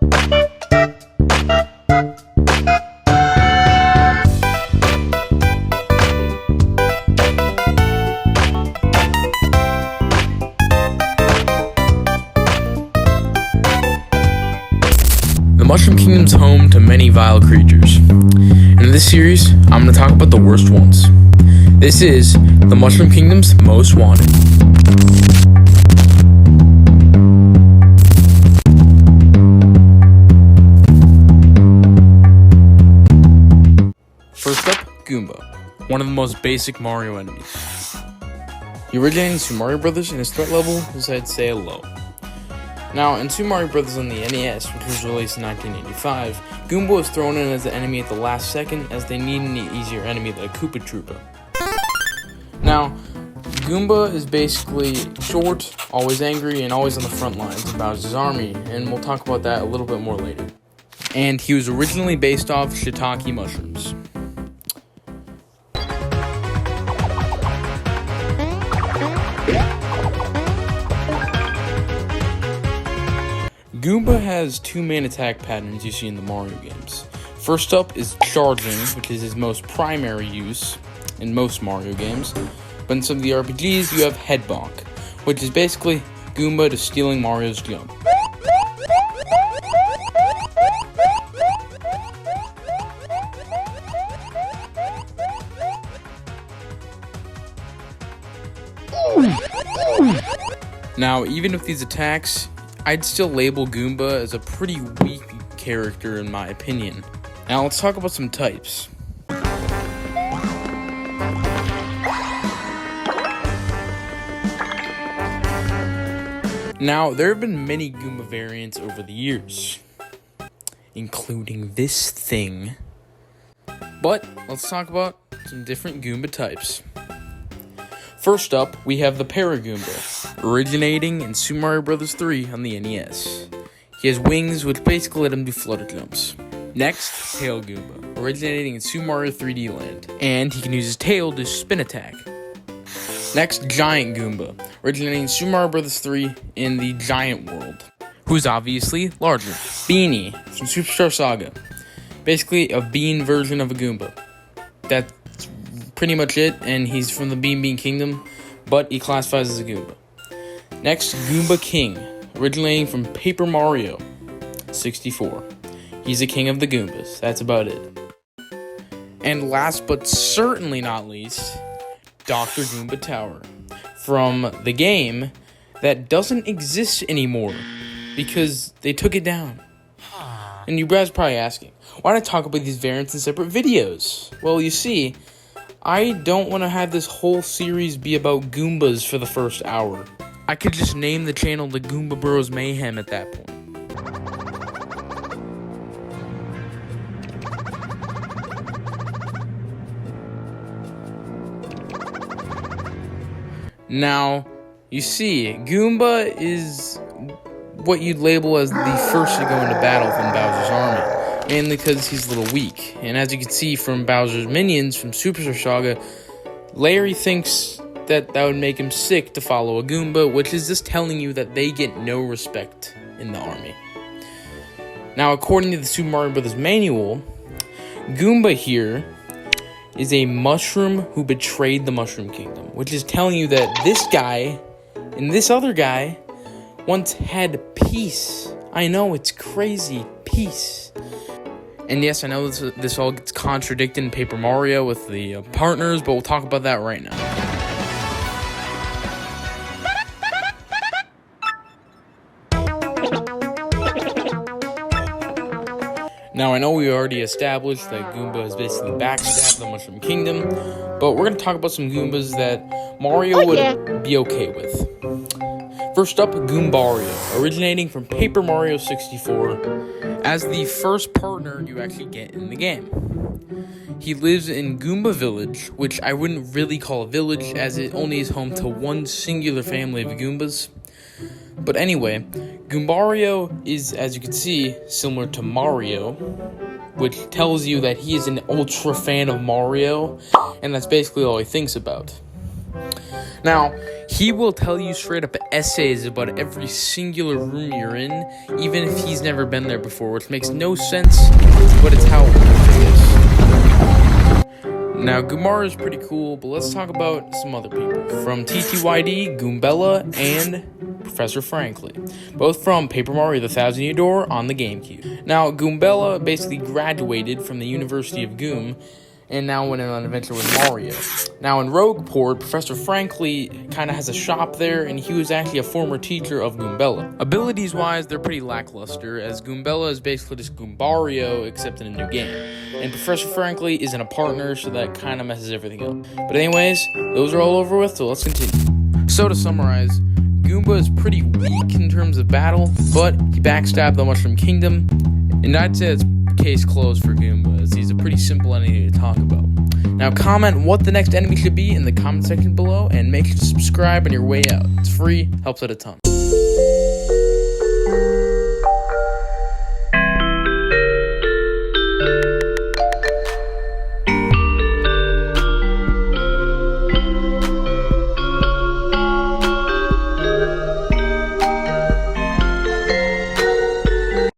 The Mushroom Kingdom's home to many vile creatures. And in this series, I'm going to talk about the worst ones. This is the Mushroom Kingdom's Most Wanted. First up, Goomba, one of the most basic Mario enemies. He originated in Super Mario Bros. And his threat level is, I'd say, low. Now, in Super Mario Bros. On the NES, which was released in 1985, Goomba was thrown in as the enemy at the last second as they needed an easier enemy like Koopa Troopa. Now, Goomba is basically short, always angry, and always on the front lines of Bowser's army, and we'll talk about that a little bit more later. And he was originally based off shiitake mushrooms. Goomba has two main attack patterns you see in the Mario games. First up is charging, which is his most primary use in most Mario games. But in some of the RPGs, you have head bonk, which is basically Goomba just stealing Mario's jump. Now, even with these attacks, I'd still label Goomba as a pretty weak character in my opinion. Now let's talk about some types. Now, there have been many Goomba variants over the years, including this thing. But let's talk about some different Goomba types. First up, we have the Para-Goomba, originating in Super Mario Bros. 3 on the NES. He has wings which basically let him do flutter jumps. Next, Tail Goomba, originating in Super Mario 3D Land, and he can use his tail to spin attack. Next, Giant Goomba, originating in Super Mario Bros. 3 in the Giant World, who's obviously larger. Beanie, from Superstar Saga, basically a bean version of a Goomba. That's pretty much it, and he's from the Bean Kingdom, but he classifies as a Goomba. Next, Goomba King, originating from Paper Mario 64. He's a king of the Goombas. That's about it. And last but certainly not least, Dr. Goomba Tower, from the game that doesn't exist anymore because they took it down. And you guys are probably asking, why don't I talk about these variants in separate videos? Well, you see, I don't want to have this whole series be about Goombas for the first hour. I could just name the channel the Goomba Bros Mayhem at that point. Now, you see, Goomba is what you'd label as the first to go into battle from Bowser's army, mainly because he's a little weak. And as you can see from Bowser's minions from Superstar Saga, Larry thinks that would make him sick to follow a Goomba, which is just telling you that they get no respect in the army. Now, according to the Super Mario Bros. Manual, Goomba here is a mushroom who betrayed the Mushroom Kingdom, which is telling you that this guy and this other guy once had peace. I know, it's crazy. Peace. And yes, I know this all gets contradicted in Paper Mario with the partners, but we'll talk about that right now. Now, I know we already established that Goomba is basically backstabbed the Mushroom Kingdom, but we're going to talk about some Goombas that Mario would be okay with. First up, Goombario, originating from Paper Mario 64, as the first partner you actually get in the game. He lives in Goomba Village, which I wouldn't really call a village, as it only is home to one singular family of Goombas. But anyway, Goombario is, as you can see, similar to Mario, which tells you that he is an ultra fan of Mario, and that's basically all he thinks about. Now, He will tell you straight up essays about every singular room you're in, even if he's never been there before, which makes no sense, but it's how it is. Now, Goomba is pretty cool, but let's talk about some other people. From TTYD, Goombella, and Professor Frankly, both from Paper Mario The Thousand Year Door on the GameCube. Now, Goombella basically graduated from the University of Goom, and now went on an adventure with Mario. Now, in Rogueport, Professor Frankly kind of has a shop there, and he was actually a former teacher of Goombella. Abilities-wise, they're pretty lackluster, as Goombella is basically just Goombario, except in a new game. And Professor Frankly isn't a partner, so that kind of messes everything up. But anyways, those are all over with, so let's continue. So to summarize, Goomba is pretty weak in terms of battle, but he backstabbed the Mushroom Kingdom, and I'd say it's case closed for Goomba, as he's a pretty simple enemy to talk about. Now comment what the next enemy should be in the comment section below, and make sure to subscribe on your way out. It's free, helps out a ton.